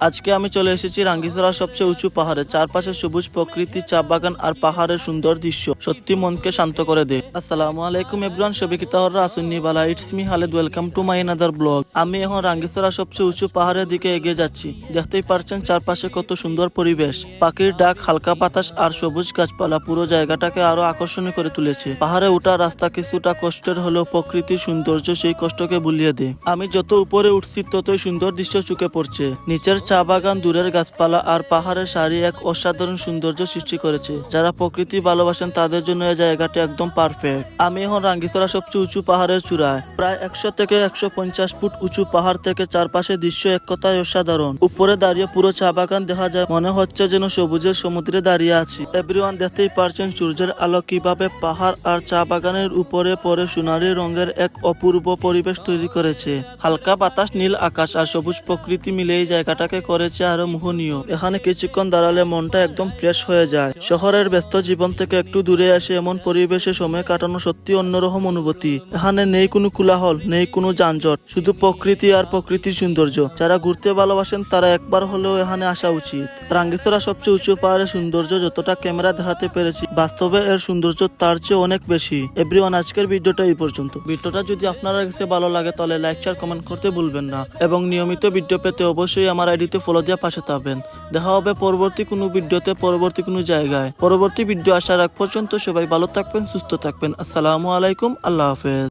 আজকে আমি চলে এসেছি রাঙ্গিছড়ার সবচেয়ে উঁচু পাহাড়ে। চারপাশে সবুজ প্রকৃতি, চা বাগান আর পাহাড়ের সুন্দর দৃশ্য সত্যি মনকে শান্ত করে দেয়। আসসালামু আলাইকুম এভরিওয়ান, সবাই কি তাহলে আসুননি বালা, it's me Khaled, welcome to my another blog. আমি এখন রাঙ্গিছড়ার সবচেয়ে উঁচু পাহাড়ের দিকে এগিয়ে যাচ্ছি। দেখতেই পারছেন চারপাশে কত সুন্দর পরিবেশ, পাখির ডাক, হালকা বাতাস আর সবুজ গাছপালা পুরো জায়গাটাকে আরো আকর্ষণীয় করে তুলেছে। পাহাড়ে ওঠার রাস্তা কিছুটা কষ্টের হলেও প্রকৃতির সৌন্দর্য সেই কষ্টকে ভুলিয়ে দেয়। আমি যত উপরে উঠছি ততই সুন্দর দৃশ্য চোখে পড়ছে। নিচের চা বাগান, দূরের গাছপালা আর পাহাড়ের সারি এক অসাধারণ সৌন্দর্য সৃষ্টি করেছে। যারা প্রকৃতি ভালোবাসেন তাদের জন্য এই জায়গাটি একদম পারফেক্ট। আমি এখন রাঙ্গিছড়া সবচেয়ে উঁচু পাহাড়ের চূড়ায়, প্রায় 100 থেকে 150 ফুট উঁচু পাহাড় থেকে চারপাশে দৃশ্য এক কথায় অসাধারণ। উপরে দাঁড়িয়ে পুরো চা বাগান দেখা যায়, মনে হচ্ছে যেন সবুজের সমুদ্রে দাঁড়িয়ে আছি। এভরিওয়ান, দেখতেই পারছেন সূর্যের আলো কিভাবে পাহাড় আর চা বাগানের উপরে পরে সোনালী রঙের এক অপূর্ব পরিবেশ তৈরি করেছে। হালকা বাতাস, নীল আকাশ আর সবুজ প্রকৃতি মিলে এই জায়গাটাকে করেছে আরো মোহনীয়। এখানে কিছুক্ষণ দাঁড়ালে মনটা একদম ফ্রেশ হয়ে যায়। শহরের ব্যস্ত জীবন থেকে একটু দূরে এসে এমন পরিবেশে সময় কাটানো সত্যি অন্যরকম অনুভূতি। এখানে নেই কোনো কোলাহল, নেই কোনো যানজট, শুধু প্রকৃতি আর প্রকৃতির সৌন্দর্য। যারা ঘুরতে ভালোবাসেন তারা একবার হলেও এখানে আসা উচিত। রাঙ্গিছড়া সবচেয়ে উঁচু পাহাড়ের সৌন্দর্য যতটা ক্যামেরা দেখাতে পেরেছি, বাস্তবে এর সৌন্দর্য তার চেয়ে অনেক বেশি। এভরিওয়ান, আজকের ভিডিওটা এই পর্যন্ত। ভিডিওটা যদি আপনার কাছে ভালো লাগে তাহলে লাইক, শেয়ার, কমেন্ট করতে ভুলবেন না এবং নিয়মিত ভিডিও পেতে অবশ্যই আমার আইডিতে ফলো দিয়ে পাশে থাকবেন। দেখা হবে পরবর্তী কোনো ভিডিওতে, পরবর্তী কোনো জায়গায়। পরবর্তী ভিডিও আসার আগ পর্যন্ত সবাই ভালো থাকবেন, সুস্থ থাকবেন। আসসালামু আলাইকুম, আল্লাহ হাফেজ।